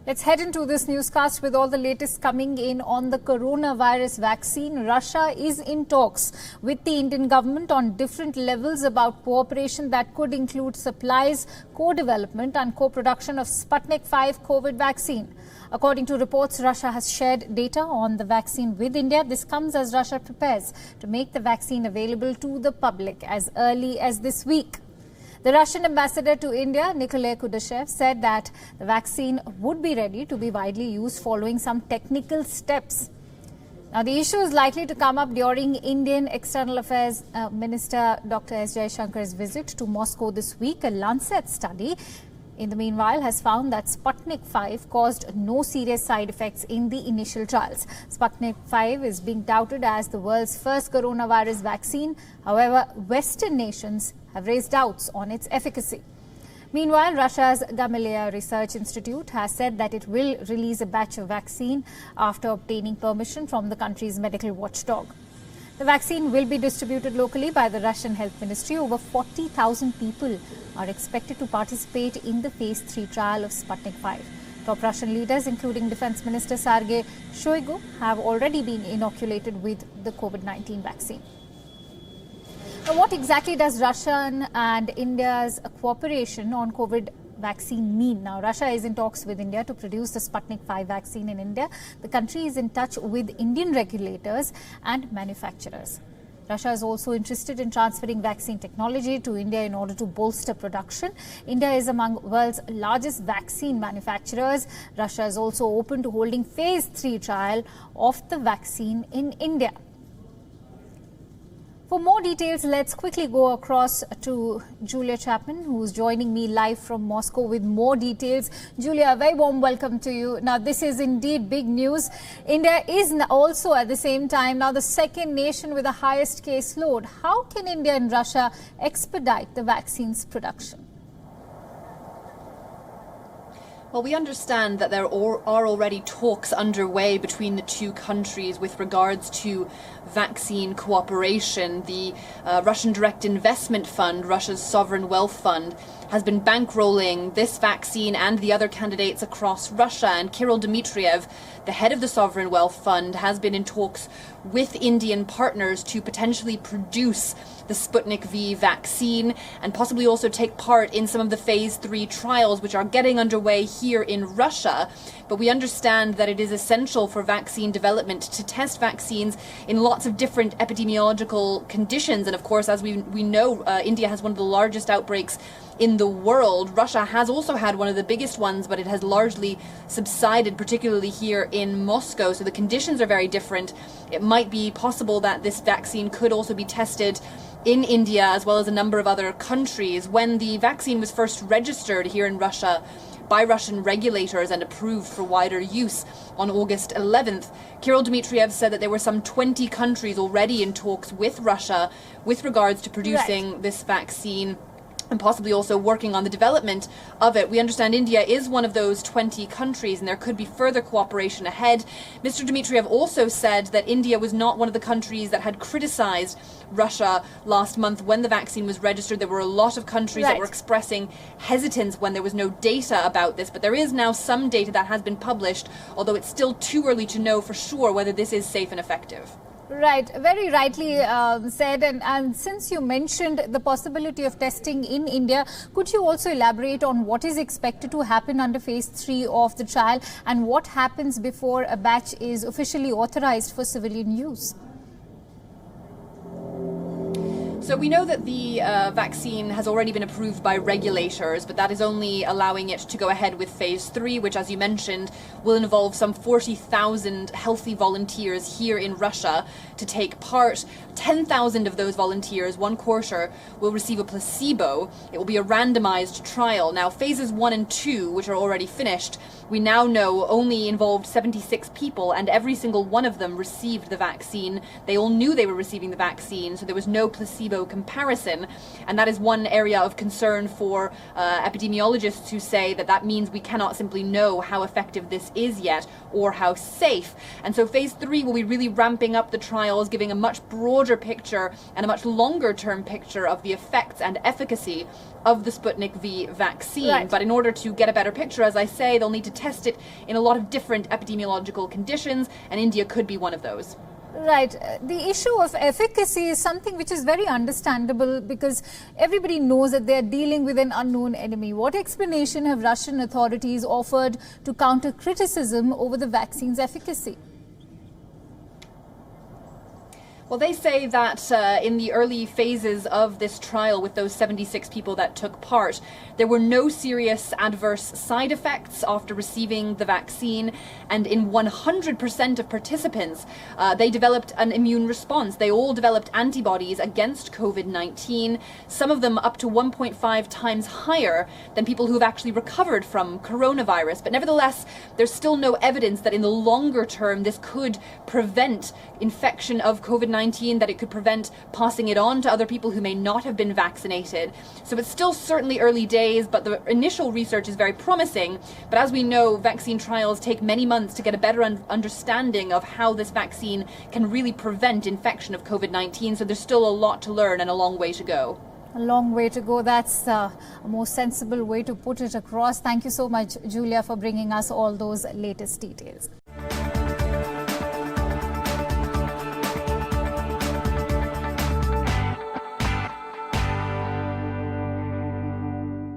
Let's head into this newscast with all the latest coming in on the coronavirus vaccine. Russia is in talks with the Indian government on different levels about cooperation that could include supplies, co-development and co-production of Sputnik V COVID vaccine. According to reports, Russia has shared data on the vaccine with India. This comes as Russia prepares to make the vaccine available to the public as early as this week. The Russian ambassador to India, Nikolay Kudashev, said that the vaccine would be ready to be widely used following some technical steps. Now, the issue is likely to come up during Indian External Affairs Minister Dr. S. Jaishankar's visit to Moscow this week. A Lancet study, in the meanwhile, has found that Sputnik V caused no serious side effects in the initial trials. Sputnik V is being touted as the world's first coronavirus vaccine. However, Western nations have raised doubts on its efficacy. Meanwhile, Russia's Gamaleya Research Institute has said that it will release a batch of vaccine after obtaining permission from the country's medical watchdog. The vaccine will be distributed locally by the Russian Health Ministry. Over 40,000 people are expected to participate in the phase 3 trial of Sputnik V. Top Russian leaders, including Defense Minister Sergei Shoigu, have already been inoculated with the COVID-19 vaccine. Now, what exactly does Russian and India's cooperation on COVID vaccine mean? Now, Russia is in talks with India to produce the Sputnik V vaccine in India. The country is in touch with Indian regulators and manufacturers. Russia is also interested in transferring vaccine technology to India in order to bolster production. India is among the world's largest vaccine manufacturers. Russia is also open to holding phase 3 trial of the vaccine in India. For more details, let's quickly go across to Julia Chapman, who's joining me live from Moscow with more details. Julia, a very warm welcome to you. Now, this is indeed big news. India is also at the same time now the second nation with the highest caseload. How can India and Russia expedite the vaccine's production? Well, we understand that there are already talks underway between the two countries with regards to vaccine cooperation. The Russian Direct Investment Fund, Russia's sovereign wealth fund, has been bankrolling this vaccine and the other candidates across Russia. And Kirill Dmitriev, the head of the sovereign wealth fund, has been in talks with Indian partners to potentially produce the Sputnik V vaccine and possibly also take part in some of the phase 3 trials which are getting underway here in Russia. But we understand that it is essential for vaccine development to test vaccines in lots of different epidemiological conditions. And of course, as we know, India has one of the largest outbreaks in the world. Russia has also had one of the biggest ones, but it has largely subsided, particularly here in Moscow. So the conditions are very different. It might be possible that this vaccine could also be tested in India as well as a number of other countries. When the vaccine was first registered here in Russia by Russian regulators and approved for wider use on August 11th, Kirill Dmitriev said that there were some 20 countries already in talks with Russia with regards to producing this vaccine and possibly also working on the development of it. We understand India is one of those 20 countries and there could be further cooperation ahead. Mr. Dmitriev also said that India was not one of the countries that had criticized Russia last month when the vaccine was registered. There were a lot of countries that were expressing hesitance when there was no data about this, but there is now some data that has been published, although it's still too early to know for sure whether this is safe and effective. Right, very rightly said. And since you mentioned the possibility of testing in India, could you also elaborate on what is expected to happen under phase 3 of the trial and what happens before a batch is officially authorized for civilian use? So we know that the vaccine has already been approved by regulators, but that is only allowing it to go ahead with phase 3, which, as you mentioned, will involve some 40,000 healthy volunteers here in Russia to take part. 10,000 of those volunteers, 1/4, will receive a placebo. It will be a randomized trial. Now, phases 1 and 2, which are already finished, we now know only involved 76 people, and every single one of them received the vaccine. They all knew they were receiving the vaccine, so there was no placebo no comparison. And that is one area of concern for epidemiologists who say that that means we cannot simply know how effective this is yet or how safe. And so phase 3 will be really ramping up the trials, giving a much broader picture and a much longer term picture of the effects and efficacy of the Sputnik V vaccine. Right. But in order to get a better picture, as I say, they'll need to test it in a lot of different epidemiological conditions, and India could be one of those. Right. The issue of efficacy is something which is very understandable because everybody knows that they are dealing with an unknown enemy. What explanation have Russian authorities offered to counter criticism over the vaccine's efficacy? Well, they say that in the early phases of this trial with those 76 people that took part, there were no serious adverse side effects after receiving the vaccine. And in 100% of participants, they developed an immune response. They all developed antibodies against COVID-19, some of them up to 1.5 times higher than people who have actually recovered from coronavirus. But nevertheless, there's still no evidence that in the longer term this could prevent infection of COVID-19, that it could prevent passing it on to other people who may not have been vaccinated. So it's still certainly early days, but the initial research is very promising. But as we know, vaccine trials take many months to get a better understanding of how this vaccine can really prevent infection of COVID-19. So there's still a lot to learn and a long way to go. A long way to go. That's a more sensible way to put it across. Thank you so much, Julia, for bringing us all those latest details.